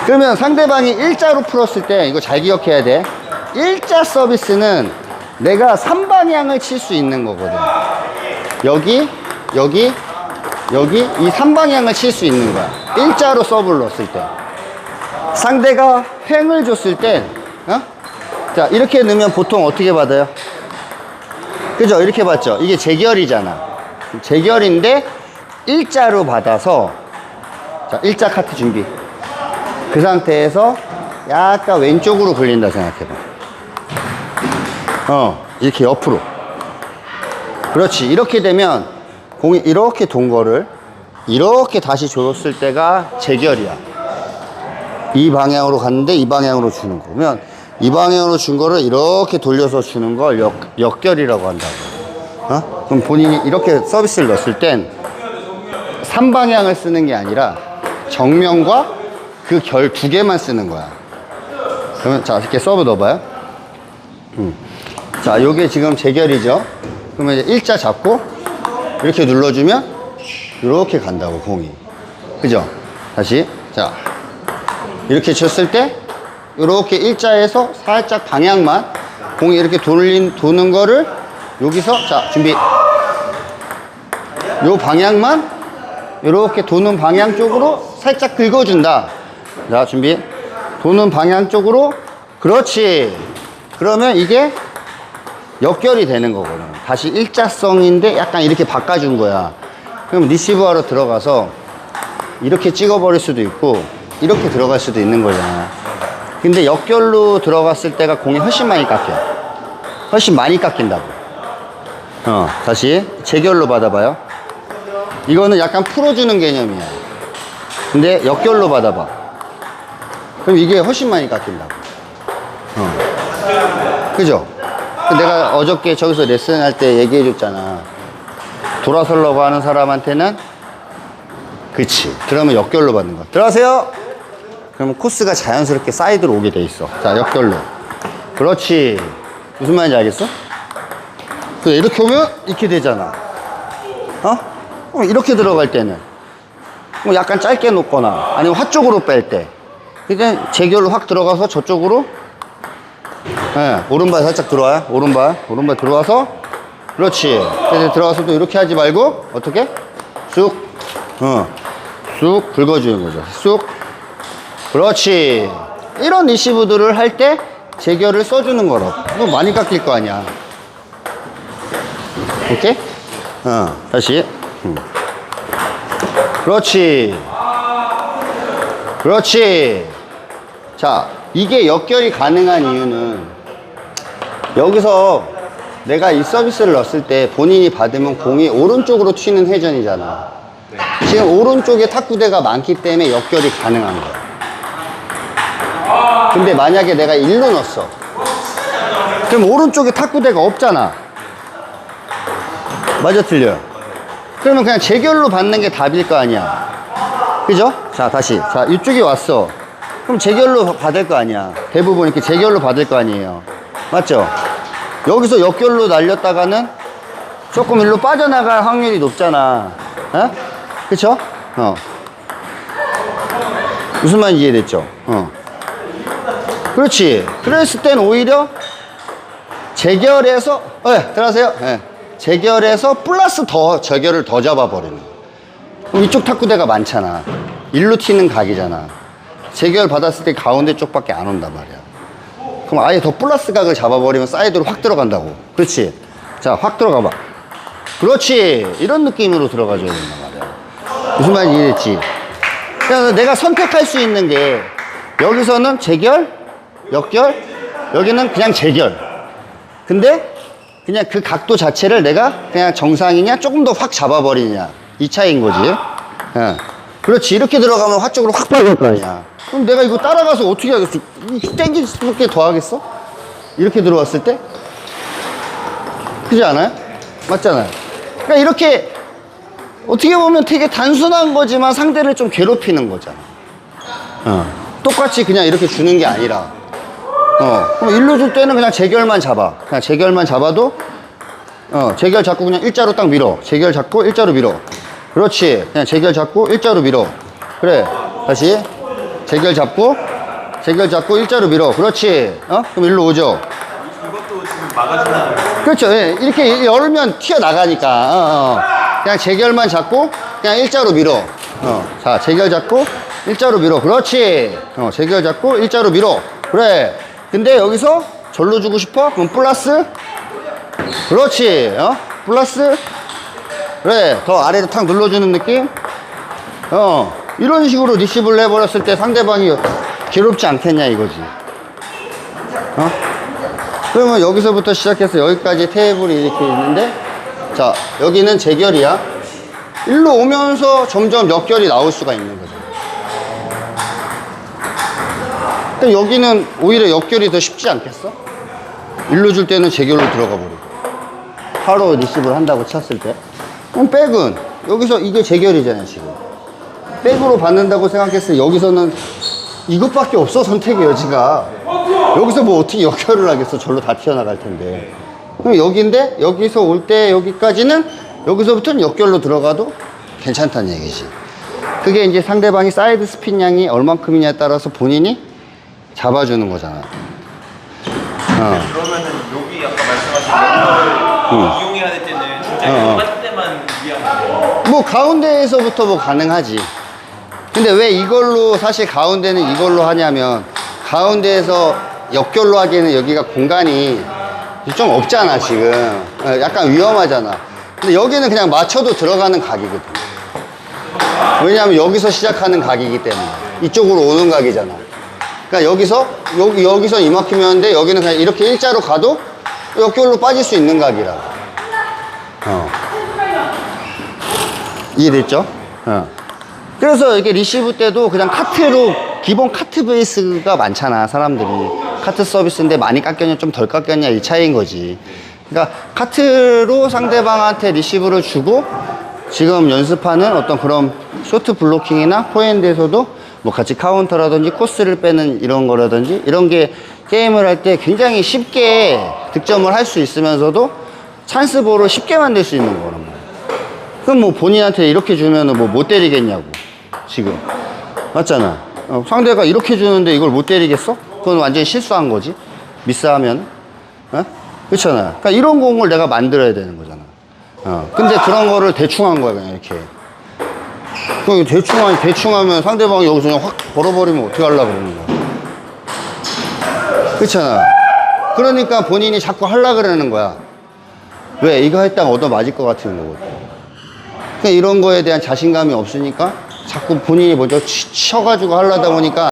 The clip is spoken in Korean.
그러면 상대방이 일자로 풀었을 때 이거 잘 기억해야 돼. 일자 서비스는 내가 3방향을 칠 수 있는 거거든. 여기 여기 여기 이 3방향을 칠 수 있는 거야. 일자로 서브를 넣었을 때. 상대가 횡을 줬을 땐 자 이렇게 넣으면 보통 어떻게 받아요? 그죠? 이렇게 받죠. 이게 재결이잖아. 재결인데 일자로 받아서, 자 일자 카트 준비. 그 상태에서 약간 왼쪽으로 굴린다 생각해봐. 이렇게 옆으로. 그렇지. 이렇게 되면 공이 이렇게 돈 거를 이렇게 다시 줬을 때가 재결이야. 이 방향으로 갔는데 이 방향으로 주는 거. 그러면 이 방향으로 준 거를 이렇게 돌려서 주는 걸 역결이라고 한다고. 그럼 본인이 이렇게 서비스를 넣었을 땐 3방향을 쓰는 게 아니라 정면과 그 결 두 개만 쓰는 거야. 그러면 자 이렇게 서브 넣어봐요. 자 요게 지금 재결이죠. 그러면 이제 일자 잡고 이렇게 눌러주면 이렇게 간다고 공이. 그죠? 다시 자 이렇게 쳤을 때 이렇게 일자에서 살짝 방향만 공이 이렇게 도는 거를 여기서 자 준비. 요 방향만 이렇게 도는 방향 쪽으로 살짝 긁어준다. 자 준비. 도는 방향 쪽으로. 그렇지. 그러면 이게 역결이 되는 거거든. 다시 일자성인데 약간 이렇게 바꿔준 거야. 그럼 리시브하러 들어가서 이렇게 찍어버릴 수도 있고 이렇게 들어갈 수도 있는 거잖아. 근데 역결로 들어갔을 때가 공이 훨씬 많이 깎여. 훨씬 많이 깎인다고. 다시 재결로 받아봐요. 이거는 약간 풀어주는 개념이야. 근데 역결로 받아봐. 그럼 이게 훨씬 많이 깎인다고. 그죠? 내가 어저께 저기서 레슨할 때 얘기해 줬잖아. 돌아서려고 하는 사람한테는 그치. 그러면 역결로 받는 거야. 들어가세요. 그러면 코스가 자연스럽게 사이드로 오게 돼 있어. 자 역결로. 그렇지. 무슨 말인지 알겠어? 이렇게 오면 이렇게 되잖아. 이렇게 들어갈 때는 뭐 약간 짧게 놓거나 아니면 화쪽으로 뺄 때 그러니까 재결로 확 들어가서 저쪽으로 오른발 살짝 들어와요. 오른발 들어와서 그렇지. 그래서 들어가서 또 이렇게 하지 말고 어떻게? 쑥 쑥 긁어주는 거죠. 쑥. 그렇지. 이런 리시브들을 할 때 재결을 써주는 거라고. 이거 많이 깎일 거 아니야. 오케이? 다시. 그렇지. 그렇지. 자, 이게 역결이 가능한 이유는 여기서 내가 이 서비스를 넣었을 때 본인이 받으면 공이 오른쪽으로 튀는 회전이잖아. 지금 오른쪽에 탁구대가 많기 때문에 역결이 가능한 거야. 근데 만약에 내가 일로 넣었어. 그럼 오른쪽에 탁구대가 없잖아. 맞아 틀려요? 그러면 그냥 재결로 받는 게 답일 거 아니야. 그죠? 자 다시. 자 이쪽에 왔어. 그럼 재결로 받을 거 아니야. 대부분 이렇게 재결로 받을 거 아니에요. 맞죠? 여기서 역결로 날렸다가는 조금 일로 빠져나갈 확률이 높잖아. 그쵸? 무슨 말인지 이해됐죠? 그렇지. 그랬을 땐 오히려 재결해서 들어가세요. 재결해서 플러스 더 재결을 더 잡아버리는 거야. 그럼 이쪽 탁구대가 많잖아. 일로 튀는 각이잖아. 재결 받았을 때 가운데 쪽밖에 안 온단 말이야. 그럼 아예 더 플러스 각을 잡아버리면 사이드로 확 들어간다고. 그렇지. 자, 확 들어가봐. 그렇지. 이런 느낌으로 들어가줘야 된단 말이야. 무슨 말인지 이해됐지? 그래서 내가 선택할 수 있는 게 여기서는 재결, 역결, 여기는 그냥 재결. 근데 그냥 그 각도 자체를 내가 그냥 정상이냐 조금 더 확 잡아버리냐 이 차이인 거지. 그렇지. 이렇게 들어가면 화쪽으로 확 빠질 거 아니야. 그럼 내가 이거 따라가서 어떻게 하겠어? 땡길 수밖에 더 하겠어? 이렇게 들어왔을 때? 그렇지 않아요? 맞잖아요. 그러니까 이렇게 어떻게 보면 되게 단순한 거지만 상대를 좀 괴롭히는 거잖아. 똑같이 그냥 이렇게 주는 게 아니라 그럼 일로 줄 때는 그냥 재결만 잡아. 그냥 재결만 잡아도 재결 잡고 그냥 일자로 딱 밀어. 재결 잡고 일자로 밀어. 그렇지. 그냥 재결 잡고 일자로 밀어. 그래. 다시 재결 잡고 일자로 밀어. 그렇지. 그럼 일로 오죠. 이것도 지금 막아준다는 거예요? 그렇죠. 예. 이렇게 열면 튀어나가니까. 그냥 재결만 잡고 그냥 일자로 밀어. 자, 재결 잡고 일자로 밀어. 그렇지. 재결 잡고 일자로 밀어. 그래. 근데 여기서 절로 주고 싶어? 그럼 플러스. 그렇지. 플러스. 그래. 더 아래로 탁 눌러주는 느낌. 이런 식으로 리시브를 해버렸을 때 상대방이 괴롭지 않겠냐 이거지. 그러면 여기서부터 시작해서 여기까지 테이블이 이렇게 있는데, 자, 여기는 재결이야. 일로 오면서 점점 역결이 나올 수가 있는 거죠. 근데 여기는 오히려 역결이 더 쉽지 않겠어? 일로 줄 때는 재결로 들어가 버리고. 바로 리시브를 한다고 쳤을 때. 그럼 백은 여기서 이게 재결이잖아요, 지금. 백으로 받는다고 생각했을 때 여기서는 이것밖에 없어, 선택의 여지가. 여기서 뭐 어떻게 역결을 하겠어, 절로 다 튀어나갈 텐데. 그럼 여기인데 여기서 올 때 여기까지는 여기서부터는 역결로 들어가도 괜찮다는 얘기지. 그게 이제 상대방이 사이드 스핀 양이 얼만큼이냐에 따라서 본인이 잡아주는 거잖아. 그러면은 여기 아까 말씀하신 걸 이용해야 될 때는 진짜 여기 빠질 때만 위험한 거예요? 뭐 가운데에서부터 뭐 가능하지. 근데 왜 이걸로, 사실 가운데는 이걸로 하냐면 가운데에서 역결로 하기에는 여기가 공간이 좀 없잖아 지금. 약간 위험하잖아. 근데 여기는 그냥 맞춰도 들어가는 각이거든. 왜냐하면 여기서 시작하는 각이기 때문에. 이쪽으로 오는 각이잖아. 그러니까 여기서 이만큼이었는데 여기는 그냥 이렇게 일자로 가도 역결로 빠질 수 있는 각이라. 이해됐죠? 그래서 이게 리시브 때도 그냥 카트로, 기본 카트 베이스가 많잖아, 사람들이. 카트 서비스인데 많이 깎였냐, 좀 덜 깎였냐, 이 차이인 거지. 그러니까 카트로 상대방한테 리시브를 주고 지금 연습하는 어떤 그런 쇼트 블로킹이나 포핸드에서도 뭐 같이 카운터라든지 코스를 빼는 이런 거라든지 이런 게 게임을 할 때 굉장히 쉽게 득점을 할 수 있으면서도 찬스볼을 쉽게 만들 수 있는 거란 말이야. 그럼 뭐 본인한테 이렇게 주면은 뭐 못 때리겠냐고, 지금. 맞잖아. 상대가 이렇게 주는데 이걸 못 때리겠어? 그건 완전히 실수한 거지. 미스하면. 그렇잖아. 그러니까 이런 공을 내가 만들어야 되는 거잖아. 근데 그런 거를 대충 한 거야, 그냥 이렇게. 그 대충 하면 상대방이 여기서 그냥 확 벌어버리면 어떻게 하려고 그러는 거야. 그렇잖아. 그러니까 본인이 자꾸 하려고 그러는 거야. 왜? 이거 했다가 얻어 맞을 것 같은 거거든. 그러니까 이런 거에 대한 자신감이 없으니까 자꾸 본인이 먼저 쳐가지고 하려다 보니까